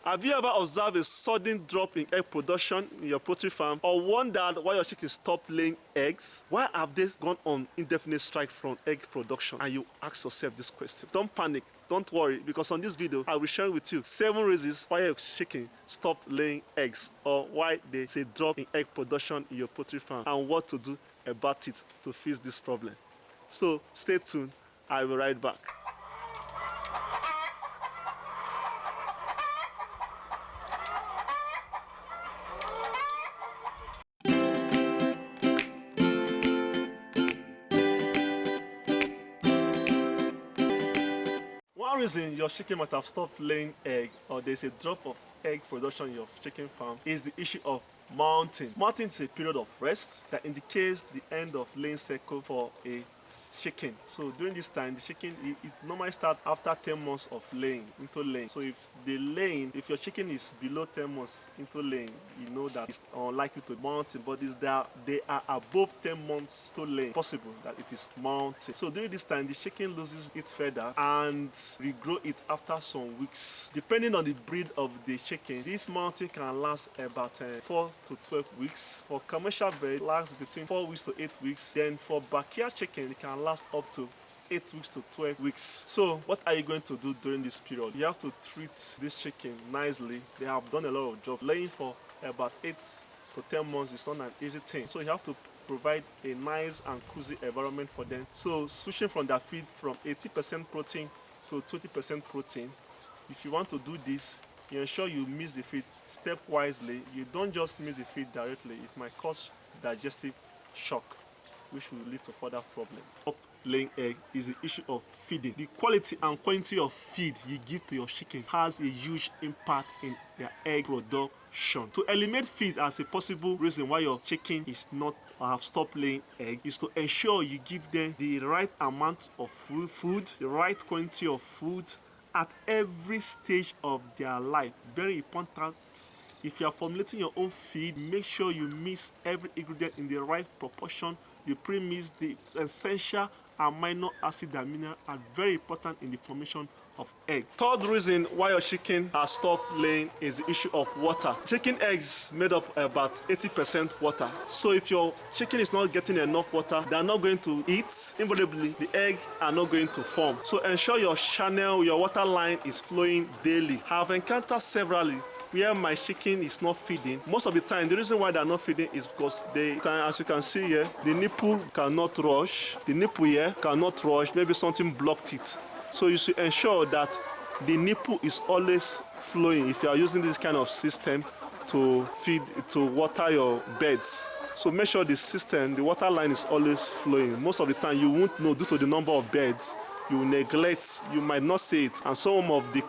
Have you ever observed a sudden drop in egg production in your poultry farm, or wondered why your chickens stop laying eggs? Why have they gone on indefinite strike from egg production? And you ask yourself this question. Don't panic, don't worry, because on this video I will share with you 7 reasons why your chicken stop laying eggs, or why there's a drop in egg production in your poultry farm, and what to do about it to fix this problem. So stay tuned, I will be right back. One reason your chicken might have stopped laying egg, or there's a drop of egg production in your chicken farm, is the issue of molting. Molting is a period of rest that indicates the end of laying cycle for a chicken. So during this time, the chicken it normally starts after 10 months of laying into laying. So if if your chicken is below 10 months into laying, you know that it's unlikely to be molting. But they are above 10 months to laying, possible that it is molting. So during this time, the chicken loses its feather and regrow it after some weeks. Depending on the breed of the chicken, this molting can last about 4 to 12 weeks. For commercial bird, it lasts between 4 weeks to 8 weeks. Then for backyard chicken, it can last up to 8 weeks to 12 weeks. So what are you going to do during this period? You have to treat this chicken nicely. They have done a lot of job. Laying for about 8 to 10 months is not an easy thing. So you have to provide a nice and cozy environment for them. So switching from their feed from 80% protein to 20% protein. If you want to do this, you ensure you mix the feed stepwisely. You don't just mix the feed directly. It might cause digestive shock, which will lead to further problems. Laying egg is the issue of feeding. The quality and quantity of feed you give to your chicken has a huge impact in their egg production. To eliminate feed as a possible reason why your chicken is not or have stopped laying egg is to ensure you give them the right amount of food, the right quantity of food at every stage of their life. Very important. If you are formulating your own feed, make sure you mix every ingredient in the right proportion. You pre-mix the essential amino acid and mineral are very important in the formation of egg. Third reason why your chicken has stopped laying is the issue of water. Chicken eggs made up about 80% water. So if your chicken is not getting enough water, they are not going to eat. Invariably, the egg are not going to form. So ensure your channel, your water line is flowing daily. I have encountered severally where my chicken is not feeding. Most of the time, the reason why they are not feeding is because as you can see here, the nipple cannot rush. The nipple here cannot rush. Maybe something blocked it. So you should ensure that the nipple is always flowing if you are using this kind of system to feed, to water your beds. So make sure the system, the water line is always flowing. Most of the time you won't know due to the number of beds. You neglect, you might not see it, and some of the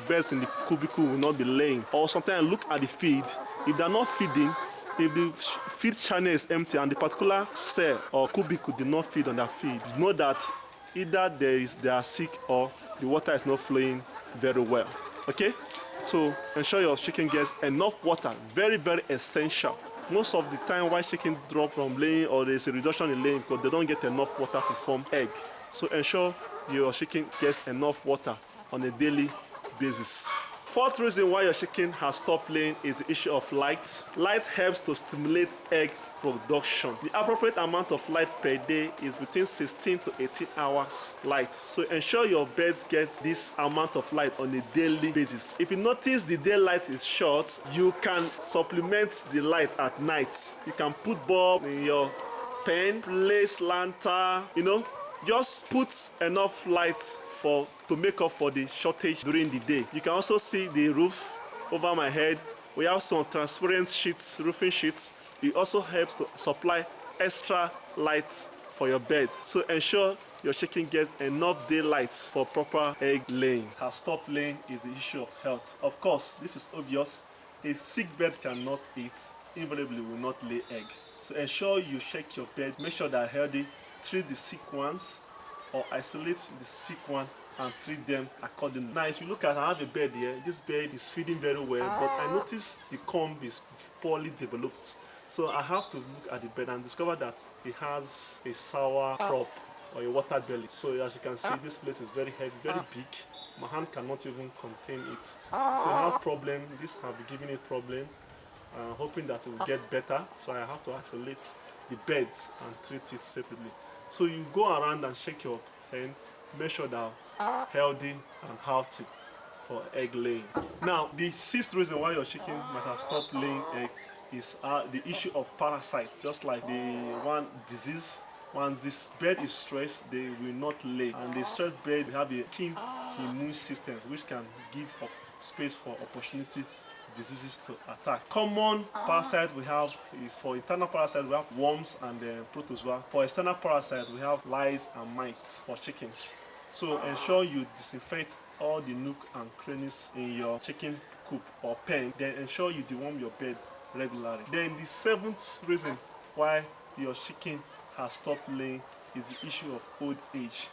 beds in the cubicle will not be laying. Or sometimes look at the feed. If they're not feeding, if the feed channel is empty and the particular cell or cubicle did not feed on their feed, you know that either they are sick or the water is not flowing very well. Okay? So ensure your chicken gets enough water. Very, very essential. Most of the time why chicken drop from laying or there's a reduction in laying because they don't get enough water to form egg. So ensure your chicken gets enough water on a daily basis. Fourth reason why your chicken has stopped laying is the issue of light. Light helps to stimulate egg production. The appropriate amount of light per day is between 16 to 18 hours light. So ensure your birds get this amount of light on a daily basis. If you notice the daylight is short, you can supplement the light at night. You can put bulb in your pen, place lantern, just put enough light to make up for the shortage during the day. You can also see the roof over my head. We have some transparent sheets, roofing sheets. It also helps to supply extra lights for your bed. So ensure your chicken gets enough daylight for proper egg laying. Has stopped laying is the issue of health. Of course, this is obvious. A sick bird cannot eat, invariably will not lay egg. So ensure you check your bird, make sure they're healthy, treat the sick ones or isolate the sick one and treat them accordingly. Now if you look at, I have a bird here. This bird is feeding very well, but I notice the comb is poorly developed. So I have to look at the bird and discover that it has a sour crop or a water belly. So as you can see, this place is very heavy, very big. My hand cannot even contain it. So I have problem. This have been giving it problem. Hoping that it will get better. So I have to isolate the beds and treat it separately. So you go around and shake your hen, make sure that healthy and healthy for egg laying. Now, the sixth reason why your chicken might have stopped laying egg is the issue of parasite. Just like the one disease, once this bird is stressed, they will not lay. And the stressed bird have a keen immune system which can give up space for opportunity diseases to attack. Common parasite we have is, for internal parasite we have worms and protozoa. For external parasite we have lice and mites for chickens. So ensure you disinfect all the nook and crannies in your chicken coop or pen. Then ensure you deworm your bed regularly. Then the seventh reason why your chicken has stopped laying is the issue of old age.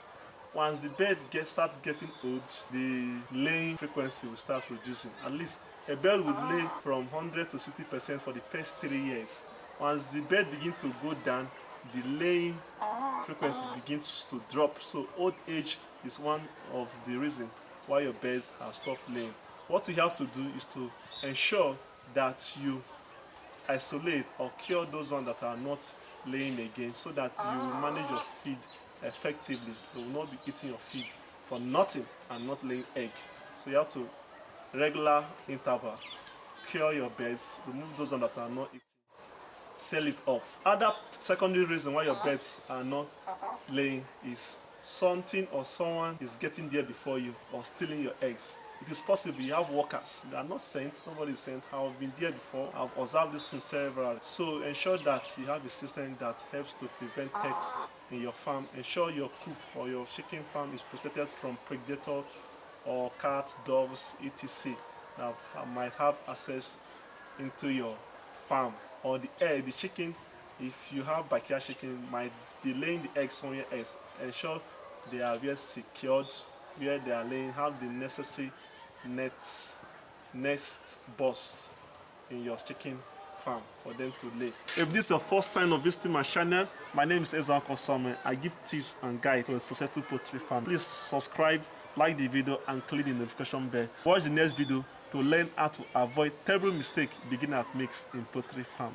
Once the bird starts getting old, the laying frequency will start reducing. At least a bird will lay from 100 to 60% for the first 3 years. Once the bird begins to go down, the laying frequency begins to drop. So old age is one of the reasons why your birds have stopped laying. What you have to do is to ensure that you isolate or cure those ones that are not laying again, so that you will manage your feed effectively. They will not be eating your feed for nothing and not laying egg. So you have to regular interval cure your birds, remove those ones that are not eating, sell it off. Other secondary reason why your birds are not laying is something or someone is getting there before you or stealing your eggs. It is possible you have workers, they are not sent, nobody is sent. I've been there before, I've observed this thing several. So ensure that you have a system that helps to prevent theft in your farm. Ensure your coop or your chicken farm is protected from predators or cats, dogs, etc. that might have access into your farm. Or the chicken, if you have backyard chicken, might be laying the eggs somewhere else. Ensure they are well secured where they are laying. Have the necessary nest box in your chicken farm for them to lay. If this is your first time of visiting my channel, my name is Ezra Kosame. I give tips and guides for a successful poultry farm. Please subscribe, like the video and click the notification bell. Watch the next video to learn how to avoid terrible mistakes beginners make in poultry farm.